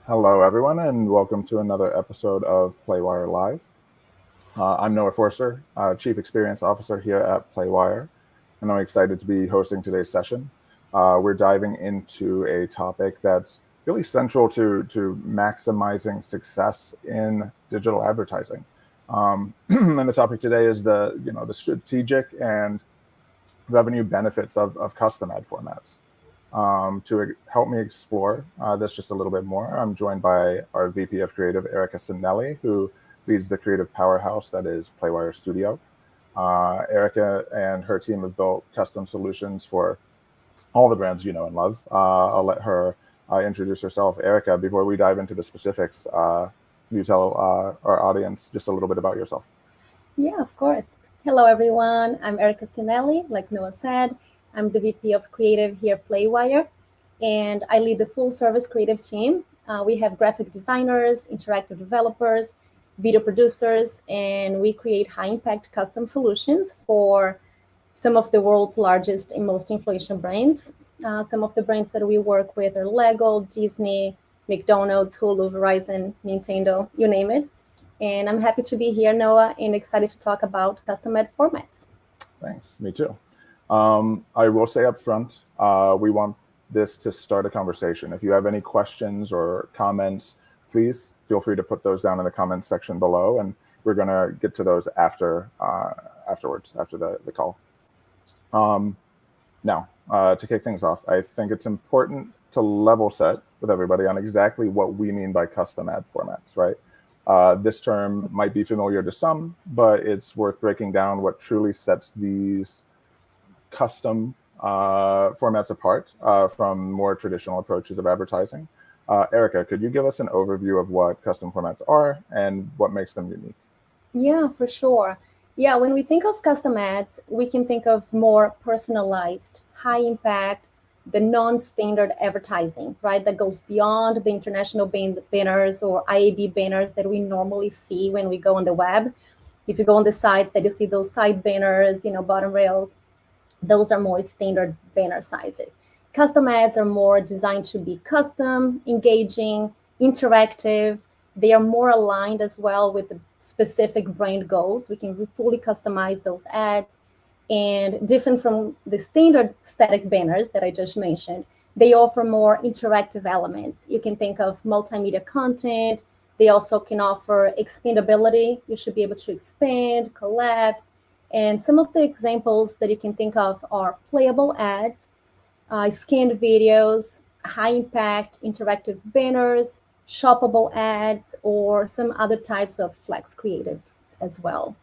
Hello, everyone, and welcome to another episode of Playwire Live. I'm Noah Forster, Chief Experience Officer here at Playwire, and I'm excited to be hosting today's session. We're diving into a topic that's really central to maximizing success in digital advertising. And the topic today is the strategic and revenue benefits of custom ad formats. To help me explore this just a little bit more, I'm joined by our VP of Creative, Erica Cinelli, who leads the creative powerhouse that is Playwire Studio. Erica and her team have built custom solutions for all the brands you know and love. I'll let her introduce herself. Erica, before we dive into the specifics, you tell our audience just a little bit about yourself. Yeah, of course. Hello, everyone. I'm Erica Cinelli. Like Noah said, I'm the VP of Creative here at Playwire, and I lead the full service creative team. We have graphic designers, interactive developers, video producers, and we create high impact custom solutions for some of the world's largest and most influential brands. Some of the brands that we work with are Lego, Disney, McDonald's, Hulu, Verizon, Nintendo, you name it. And I'm happy to be here, Noah, and excited to talk about custom ed formats. Thanks. Me too. I will say up front, we want this to start a conversation. If you have any questions or comments, please feel free to put those down in the comments section below, and we're going to get to those afterwards, after the call. Now, to kick things off, I think it's important to level set with everybody on exactly what we mean by custom ad formats, right? This term might be familiar to some, but it's worth breaking down what truly sets these custom formats apart from more traditional approaches of advertising. Erica, could you give us an overview of what custom formats are and what makes them unique? Yeah, for sure. Yeah, when we think of custom ads, we can think of more personalized, high impact, the non standard advertising, right? That goes beyond the international banners or IAB banners that we normally see when we go on the web. If you go on the sites that you see those side banners, bottom rails, those are more standard banner sizes. Custom ads are more designed to be custom, engaging, interactive. They are more aligned as well with the specific brand goals. We can fully customize those ads. And different from the standard static banners that I just mentioned, they offer more interactive elements. You can think of multimedia content. They also can offer expandability. You should be able to expand, collapse, and some of the examples that you can think of are playable ads, scanned videos, high impact interactive banners, shoppable ads, or some other types of flex creative as well.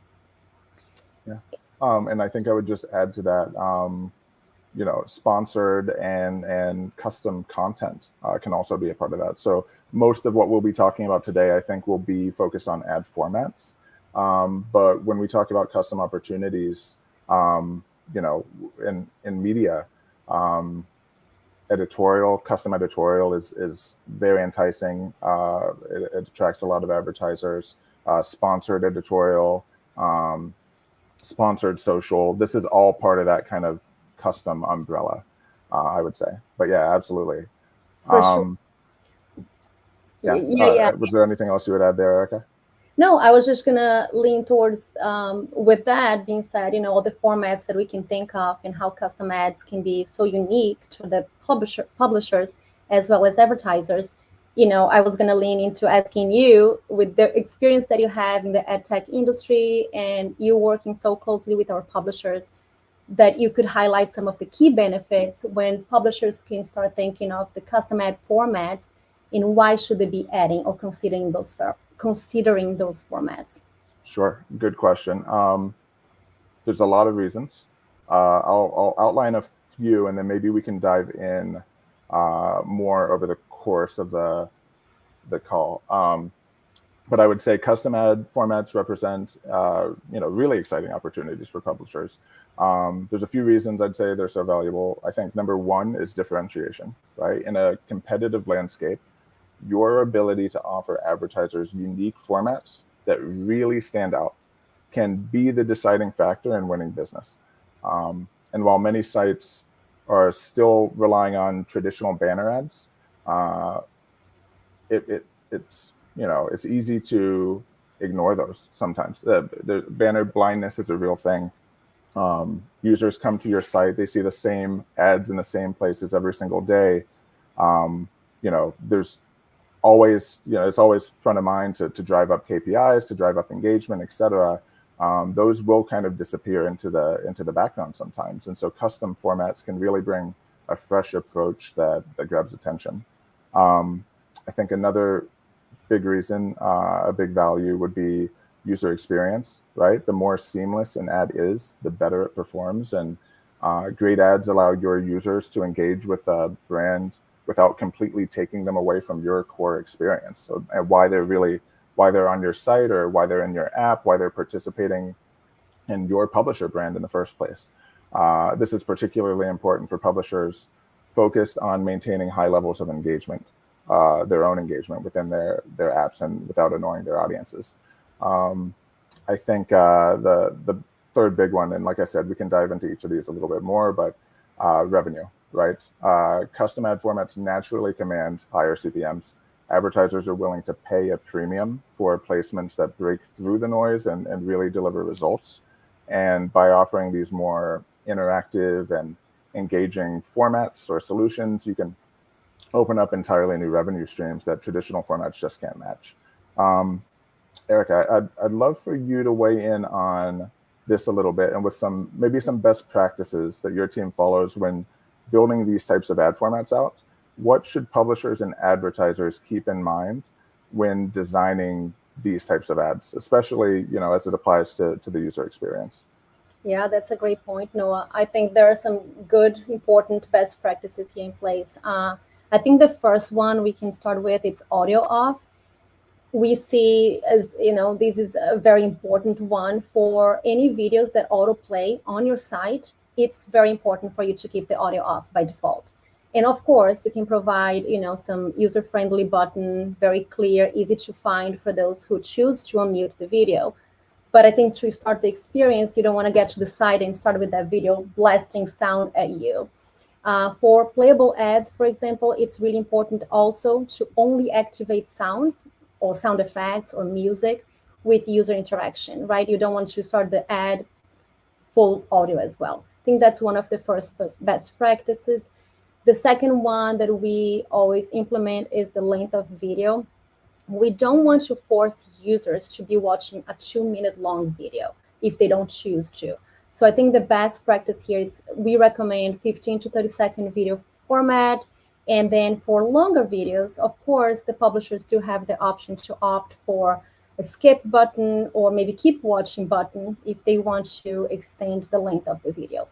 Yeah. And I think I would just add to that, sponsored and custom content can also be a part of that. So most of what we'll be talking about today, I think, will be focused on ad formats. But when we talk about custom opportunities, in media, custom editorial is very enticing. It attracts a lot of advertisers. Sponsored editorial, um, sponsored social. This is all part of that kind of custom umbrella, I would say. But yeah, absolutely. For sure. Um, yeah. Yeah. Was there anything else you would add there, Erica? No, I was just gonna lean towards, with that being said, all the formats that we can think of and how custom ads can be so unique to the publishers as well as advertisers. I was gonna lean into asking you, with the experience that you have in the ad tech industry and you working so closely with our publishers, that you could highlight some of the key benefits when publishers can start thinking of the custom ad formats and why should they be adding or considering those formats. Sure. Good question. There's a lot of reasons. I'll outline a few, and then maybe we can dive in more over the course of the call. But I would say custom ad formats represent, really exciting opportunities for publishers. There's a few reasons I'd say they're so valuable. I think number one is differentiation, right? In a competitive landscape, your ability to offer advertisers unique formats that really stand out can be the deciding factor in winning business. And while many sites are still relying on traditional banner ads, uh, it's it's easy to ignore those sometimes. The banner blindness is a real thing. Users come to your site, they see the same ads in the same places every single day. There's always, it's always front of mind to drive up KPIs, to drive up engagement, etc. Those will kind of disappear into the background sometimes. And so custom formats can really bring a fresh approach that grabs attention. I think another big reason, a big value would be user experience, right? The more seamless an ad is, the better it performs. And great ads allow your users to engage with a brand without completely taking them away from your core experience. So, and why they're on your site, or why they're in your app, why they're participating in your publisher brand in the first place. This is particularly important for publishers focused on maintaining high levels of engagement, their own engagement within their apps, and without annoying their audiences. I think the third big one, and like I said, we can dive into each of these a little bit more, but revenue, right? Custom ad formats naturally command higher CPMs. Advertisers are willing to pay a premium for placements that break through the noise and really deliver results. And by offering these more interactive and engaging formats or solutions, you can open up entirely new revenue streams that traditional formats just can't match. Erica, I'd love for you to weigh in on this a little bit, and with maybe some best practices that your team follows when building these types of ad formats out. What should publishers and advertisers keep in mind when designing these types of ads, especially as it applies to the user experience? Yeah, that's a great point, Noah. I think there are some good, important best practices here in place. I think the first one we can start with, it's audio off. We see, as this is a very important one for any videos that autoplay on your site. It's very important for you to keep the audio off by default. And of course, you can provide, some user-friendly button, very clear, easy to find for those who choose to unmute the video. But I think to start the experience, you don't want to get to the site and start with that video blasting sound at you. For playable ads, for example, it's really important also to only activate sounds or sound effects or music with user interaction, right? You don't want to start the ad full audio as well. I think that's one of the first best practices. The second one that we always implement is the length of video. We don't want to force users to be watching a 2-minute long video if they don't choose to. So I think the best practice here is we recommend 15 to 30-second video format. And then for longer videos, of course, the publishers do have the option to opt for a skip button or maybe keep watching button if they want to extend the length of the video.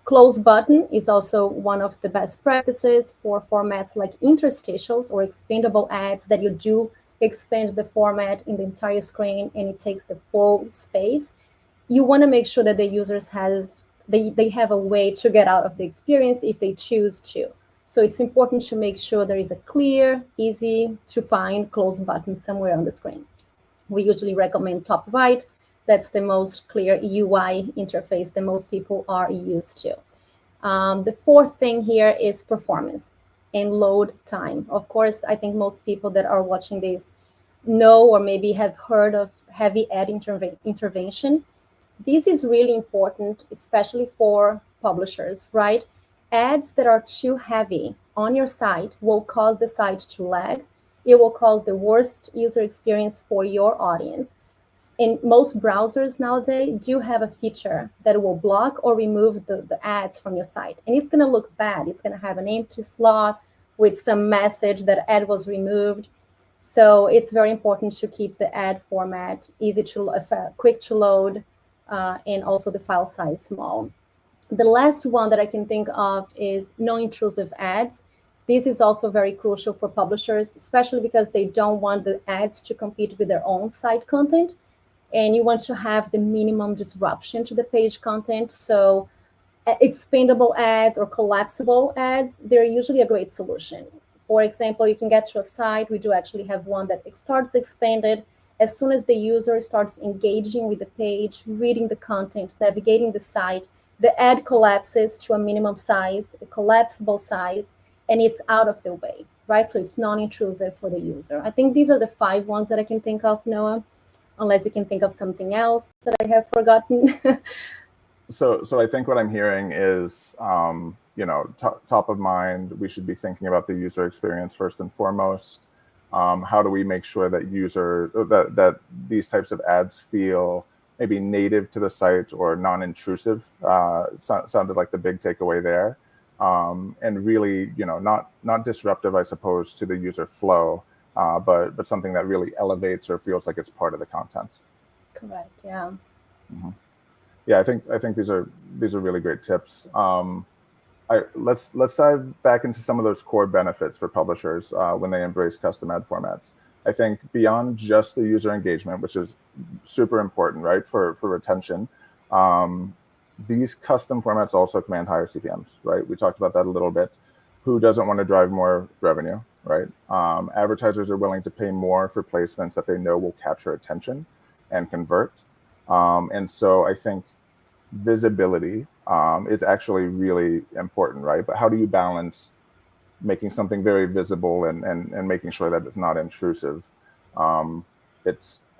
Close button is also one of the best practices for formats like interstitials or expandable ads that you do expand the format in the entire screen and it takes the full space. You want to make sure that the users they have a way to get out of the experience if they choose to. So it's important to make sure there is a clear, easy to find close button somewhere on the screen. We usually recommend top right. That's the most clear UI interface that most people are used to. The fourth thing here is performance and load time. Of course, I think most people that are watching this know or maybe have heard of heavy ad intervention. This is really important, especially for publishers, right? Ads that are too heavy on your site will cause the site to lag. It will cause the worst user experience for your audience. And most browsers nowadays do have a feature that will block or remove the ads from your site. And it's going to look bad. It's going to have an empty slot with some message that ad was removed. So it's very important to keep the ad format easy to, quick to load, and also the file size small. The last one that I can think of is non-intrusive ads. This is also very crucial for publishers, especially because they don't want the ads to compete with their own site content. And you want to have the minimum disruption to the page content. So expandable ads or collapsible ads, they're usually a great solution. For example, you can get to a site. We do actually have one that starts expanded. As soon as the user starts engaging with the page, reading the content, navigating the site, the ad collapses to a minimum size, a collapsible size, and it's out of the way. right? So it's non-intrusive for the user. I think these are the 5 ones that I can think of, Noah, unless you can think of something else that I have forgotten. So I think what I'm hearing is, top of mind, we should be thinking about the user experience first and foremost. How do we make sure that that these types of ads feel maybe native to the site or non-intrusive? Sounded like the big takeaway there, and really, not disruptive, I suppose, to the user flow, but something that really elevates or feels like it's part of the content. Correct. Yeah. Mm-hmm. Yeah, I think these are really great tips. Let's dive back into some of those core benefits for publishers when they embrace custom ad formats. I think beyond just the user engagement, which is super important, right, for retention, these custom formats also command higher CPMs, right? We talked about that a little bit. Who doesn't want to drive more revenue, right? Advertisers are willing to pay more for placements that they know will capture attention and convert. And so I think visibility is actually really important, right? But how do you balance making something very visible and making sure that it's not intrusive? I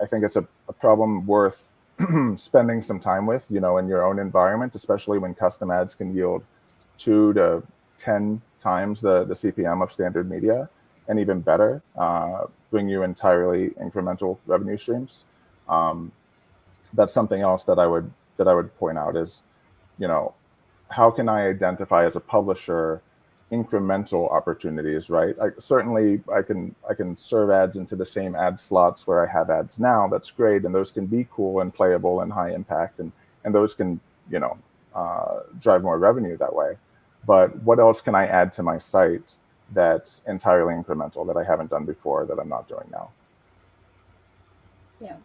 think it's a problem worth spending some time with, in your own environment, especially when custom ads can yield 2 to 10 times the CPM of standard media, and even better, bring you entirely incremental revenue streams. That's something else that I would point out is, how can I identify as a publisher incremental opportunities, right? Certainly I can serve ads into the same ad slots where I have ads now. That's great, and those can be cool and playable and high impact, and those can drive more revenue that way. But what else can I add to my site that's entirely incremental that I haven't done before that I'm not doing now? Yeah.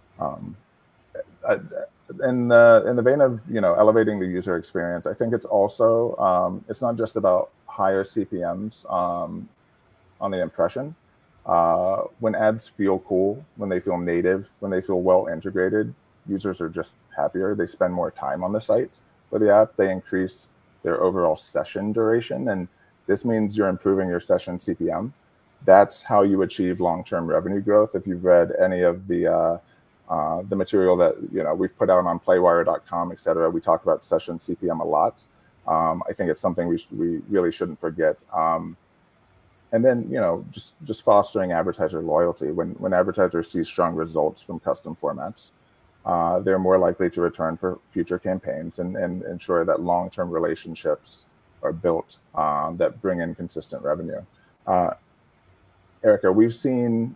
In the vein of elevating the user experience, I think it's also it's not just about higher CPMs on the impression. When ads feel cool, when they feel native, when they feel well integrated, users are just happier. They spend more time on the site for the app. They increase their overall session duration, and this means you're improving your session CPM. That's how you achieve long-term revenue growth. If you've read any of the material that we've put out on Playwire.com, et cetera, we talk about session CPM a lot. I think it's something we really shouldn't forget. And then just fostering advertiser loyalty. When advertisers see strong results from custom formats, they're more likely to return for future campaigns and ensure that long-term relationships are built that bring in consistent revenue. Erica, we've seen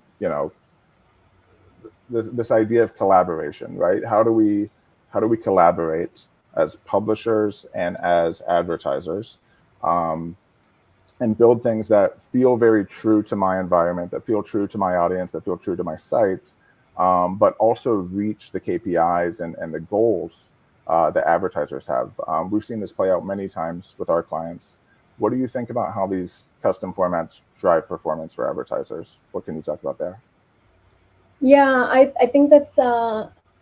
this idea of collaboration, right? How do we collaborate as publishers and as advertisers, and build things that feel very true to my environment, that feel true to my audience, that feel true to my site, but also reach the KPIs and the goals that advertisers have. We've seen this play out many times with our clients. What do you think about how these custom formats drive performance for advertisers? What can you talk about there? Yeah, I think that's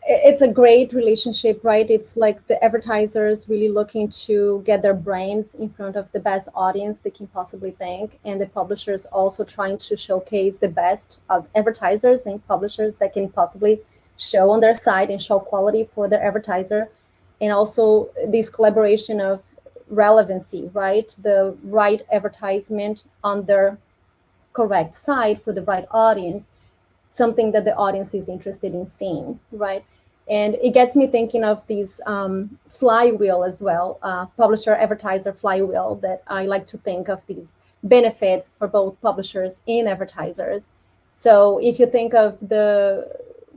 it's a great relationship, right? It's like the advertisers really looking to get their brands in front of the best audience they can possibly think, and the publishers also trying to showcase the best of advertisers and publishers that can possibly show on their site and show quality for their advertiser. And also this collaboration of relevancy, right? The right advertisement on their correct site for the right audience, something that the audience is interested in seeing, right? And it gets me thinking of these flywheel as well, publisher advertiser flywheel, that I like to think of these benefits for both publishers and advertisers. So if you think of the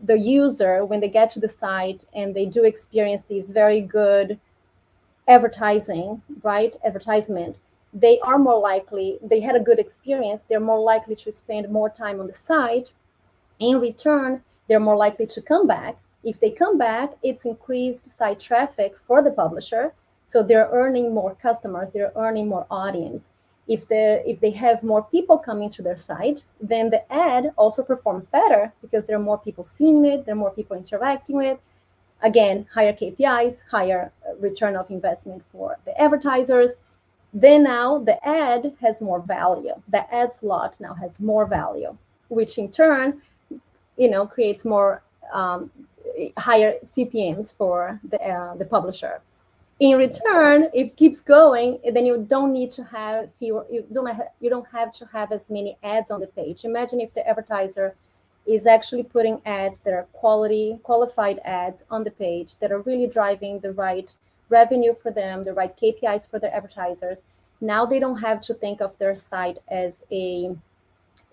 user, when they get to the site and they do experience these very good advertising, right? Advertisement, they are more likely, they had a good experience, they're more likely to spend more time on the site. In return, they're more likely to come back. If they come back, it's increased site traffic for the publisher. So they're earning more customers, they're earning more audience. If they have more people coming to their site, then the ad also performs better because there are more people seeing it, there are more people interacting with. Again, higher KPIs, higher return of investment for the advertisers. Then now the ad has more value. The ad slot now has more value, which in turn, creates more higher CPMs for the publisher. In return, if it keeps going, then you don't need to have fewer. You don't have to have as many ads on the page. Imagine if the advertiser is actually putting ads that are qualified ads on the page that are really driving the right revenue for them, the right KPIs for their advertisers. Now they don't have to think of their site as a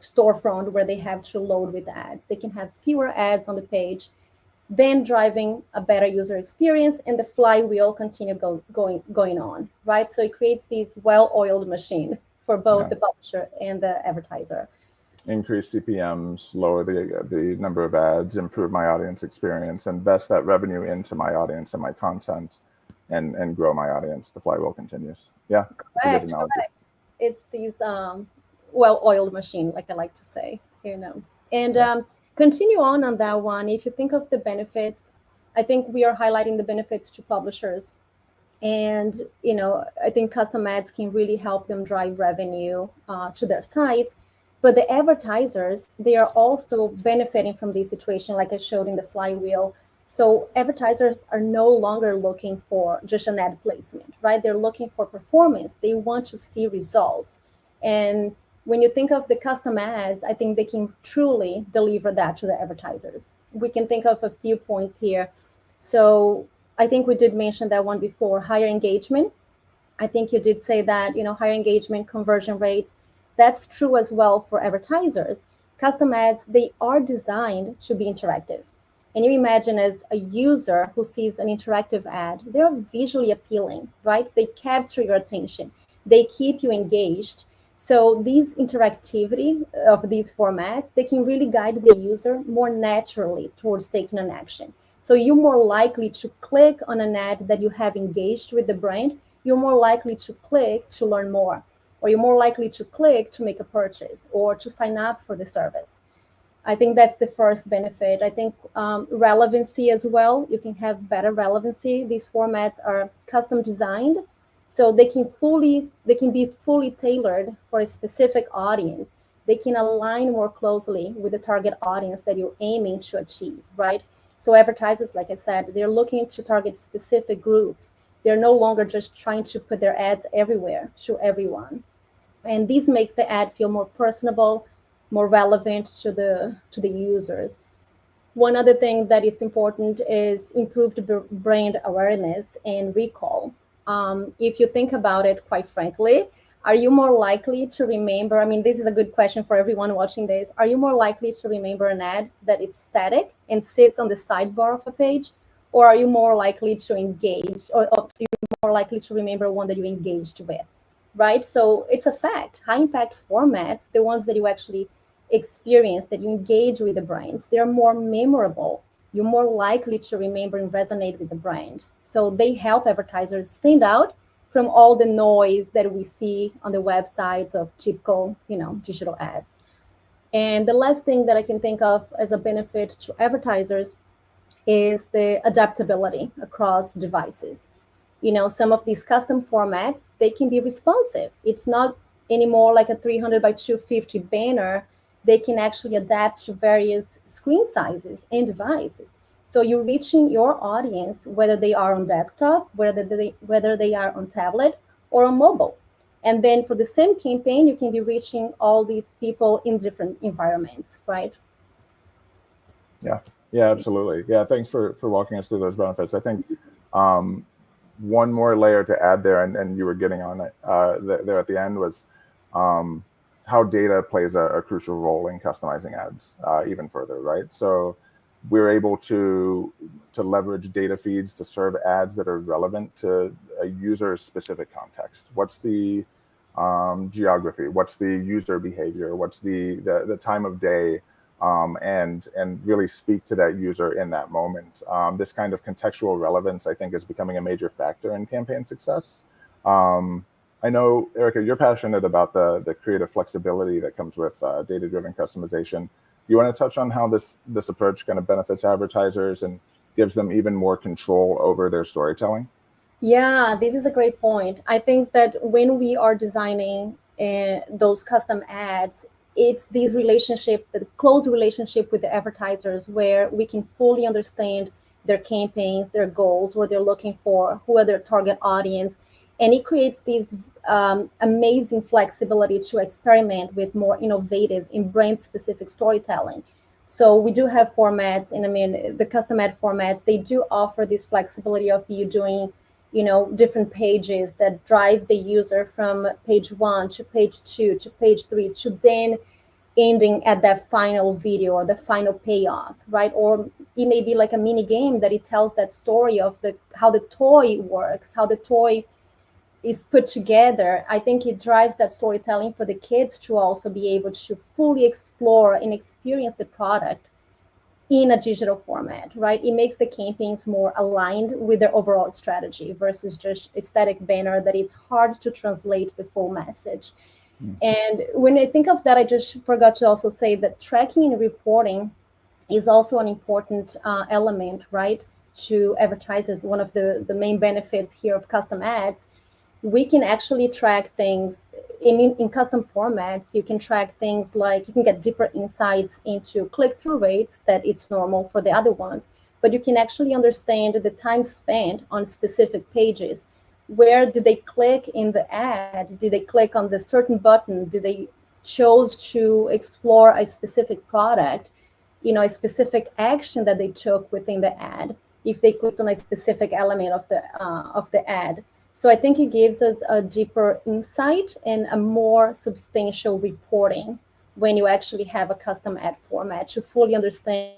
storefront where they have to load with ads. They can have fewer ads on the page, then driving a better user experience, and the flywheel continue going on, right? So it creates this well-oiled machine for both the publisher and the advertiser. Increase CPMs, lower the number of ads, improve my audience experience, invest that revenue into my audience and my content, and grow my audience. The flywheel continues. Yeah, it's a good analogy. Correct. It's these well-oiled machine, like I like to say, And continue on that one. If you think of the benefits, I think we are highlighting the benefits to publishers. And, I think custom ads can really help them drive revenue to their sites. But the advertisers, they are also benefiting from this situation, like I showed in the flywheel. So advertisers are no longer looking for just an ad placement, right? They're looking for performance. They want to see results. And when you think of the custom ads, I think they can truly deliver that to the advertisers. We can think of a few points here. So I think we did mention that one before, higher engagement. I think you did say that, higher engagement, conversion rates. That's true as well for advertisers. Custom ads, they are designed to be interactive. And you imagine as a user who sees an interactive ad, they're visually appealing, right? They capture your attention. They keep you engaged. So these interactivity of these formats, they can really guide the user more naturally towards taking an action. So you're more likely to click on an ad that you have engaged with the brand. You're more likely to click to learn more, or you're more likely to click to make a purchase or to sign up for the service. I think that's the first benefit. I think relevancy as well. You can have better relevancy. These formats are custom designed, so they can be fully tailored for a specific audience. They can align more closely with the target audience that you're aiming to achieve, right? So advertisers, like I said, they're looking to target specific groups. They're no longer just trying to put their ads everywhere to everyone. And this makes the ad feel more personable, more relevant to the users. One other thing that is important is improved brand awareness and recall. If you think about it, quite frankly, are you more likely to remember? I mean, this is a good question for everyone watching this. Are you more likely to remember an ad that it's static and sits on the sidebar of a page? Or are you more likely to engage, or are you more likely to remember one that you engaged with, right? So it's a fact. High impact formats, the ones that you actually experience, that you engage with the brands, they're more memorable. You're more likely to remember and resonate with the brand. So they help advertisers stand out from all the noise that we see on the websites of typical, digital ads. And the last thing that I can think of as a benefit to advertisers is the adaptability across devices. Some of these custom formats, they can be responsive. It's not anymore like a 300 by 250 banner. They can actually adapt to various screen sizes and devices. So you're reaching your audience, whether they are on desktop, whether they are on tablet or on mobile. And then for the same campaign, you can be reaching all these people in different environments, right? Yeah, absolutely. Yeah, thanks for walking us through those benefits. I think one more layer to add there, and you were getting on it there at the end, was how data plays a crucial role in customizing ads even further, right? So we're able to leverage data feeds to serve ads that are relevant to a user's specific context. What's the geography? What's the user behavior? What's the time of day? And really speak to that user in that moment. This kind of contextual relevance, I think, is becoming a major factor in campaign success. I know, Erica, you're passionate about the creative flexibility that comes with data-driven customization. You want to touch on how this approach kind of benefits advertisers and gives them even more control over their storytelling? Yeah, this is a great point. I think that when we are designing those custom ads, it's these relationship, the close relationship with the advertisers, where we can fully understand their campaigns, their goals, what they're looking for, who are their target audience, and it creates these amazing flexibility to experiment with more innovative and brand-specific storytelling. So we do have formats, and I mean the custom ad formats. They do offer this flexibility of you doing different pages that drives the user from page 1 to page 2 to page 3 to then ending at that final video or the final payoff, right? Or it may be like a mini game that it tells that story of the how the toy works, how the toy is put together. I think it drives that storytelling for the kids to also be able to fully explore and experience the product in a digital format, right? It makes the campaigns more aligned with their overall strategy versus just a static banner that it's hard to translate the full message. And when I think of that, I just forgot to also say that tracking and reporting is also an important element, right? To advertisers, one of the main benefits here of custom ads, we can actually track things in custom formats. You can track things like you can get deeper insights into click-through rates that it's normal for the other ones, but you can actually understand the time spent on specific pages. Where did they click in the ad? Did they click on the certain button? Did they chose to explore a specific product, a specific action that they took within the ad, if they clicked on a specific element of the ad. So I think it gives us a deeper insight and a more substantial reporting when you actually have a custom ad format to fully understand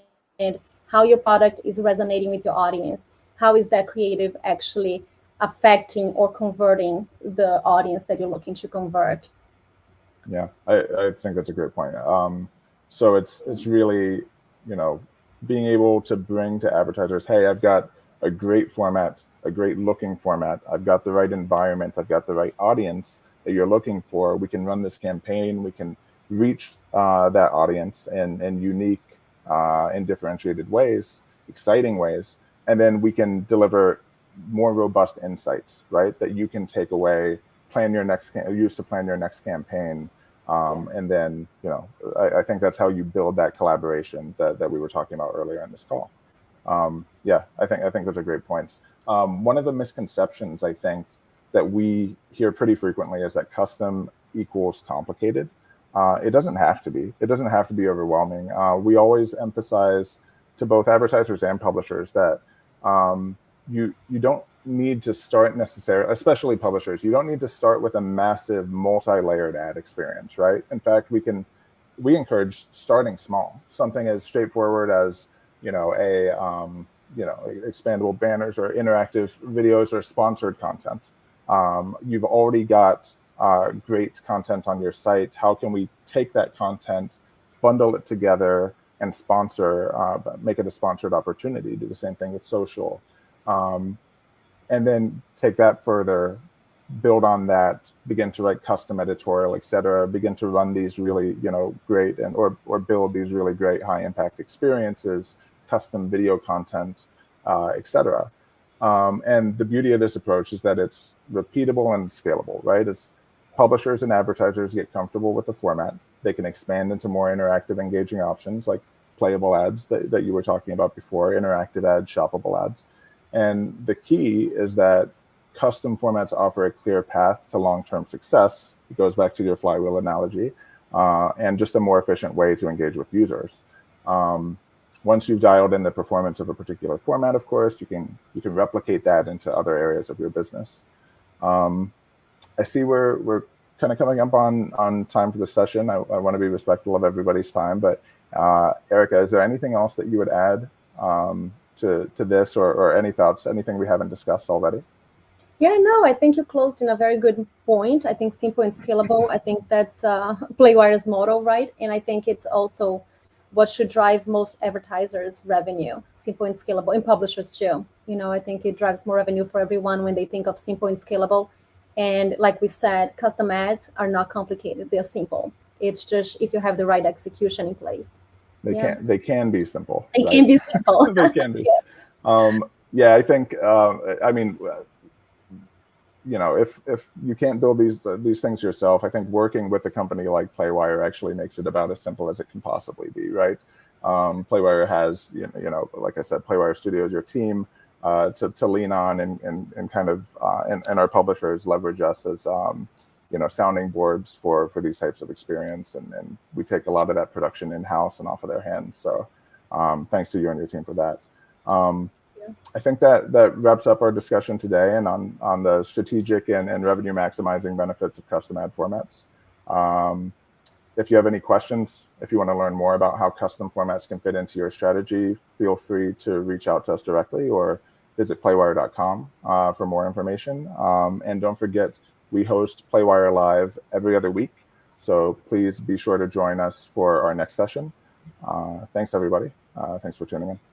how your product is resonating with your audience. How is that creative actually affecting or converting the audience that you're looking to convert? Yeah, I think that's a great point. So it's really, you know, being able to bring to advertisers, hey, I've got a great format, a great looking format. I've got the right environment. I've got the right audience that you're looking for. We can run this campaign. We can reach that audience in unique and differentiated ways, exciting ways, and then we can deliver more robust insights, right? That you can take away, use to plan your next campaign. And then, I think that's how you build that collaboration that we were talking about earlier in this call. Yeah, I think those are great points. One of the misconceptions I think that we hear pretty frequently is that custom equals complicated. It doesn't have to be. It doesn't have to be overwhelming. We always emphasize to both advertisers and publishers that you don't need to start necessarily, especially publishers, you don't need to start with a massive multi-layered ad experience, right? In fact, we encourage starting small, something as straightforward as expandable banners or interactive videos or sponsored content. You've already got great content on your site. How can we take that content, bundle it together, and make it a sponsored opportunity? Do the same thing with social. And then take that further, build on that, begin to write custom editorial, et cetera, begin to run these really, great or build these really great high impact experiences, custom video content, et cetera. And the beauty of this approach is that it's repeatable and scalable, right? As publishers and advertisers get comfortable with the format, they can expand into more interactive, engaging options like playable ads that you were talking about before, interactive ads, shoppable ads. And the key is that custom formats offer a clear path to long-term success. It goes back to your flywheel analogy, and just a more efficient way to engage with users. Once you've dialed in the performance of a particular format, of course, you can replicate that into other areas of your business. I see we're kind of coming up on time for the session. I want to be respectful of everybody's time, but Erica, is there anything else that you would add to this, or any thoughts, anything we haven't discussed already? Yeah, no, I think you closed in a very good point. I think simple and scalable, I think that's Playwire's motto, right? And I think it's also what should drive most advertisers' revenue, simple and scalable, and publishers too. I think it drives more revenue for everyone when they think of simple and scalable. And like we said, custom ads are not complicated. They're simple. It's just if you have the right execution in place. They can be simple. They can be simple. They can be. Yeah. Yeah, I think, if you can't build these things yourself, I think working with a company like Playwire actually makes it about as simple as it can possibly be, right? Playwire has, like I said, Playwire Studios, your team to lean on and kind of, and our publishers leverage us as, sounding boards for these types of experience. And we take a lot of that production in-house and off of their hands. So thanks to you and your team for that. I think that wraps up our discussion today and on the strategic and revenue maximizing benefits of custom ad formats. If you have any questions, if you want to learn more about how custom formats can fit into your strategy, feel free to reach out to us directly or visit playwire.com for more information. And don't forget, we host Playwire Live every other week. So please be sure to join us for our next session. Thanks, everybody. Thanks for tuning in.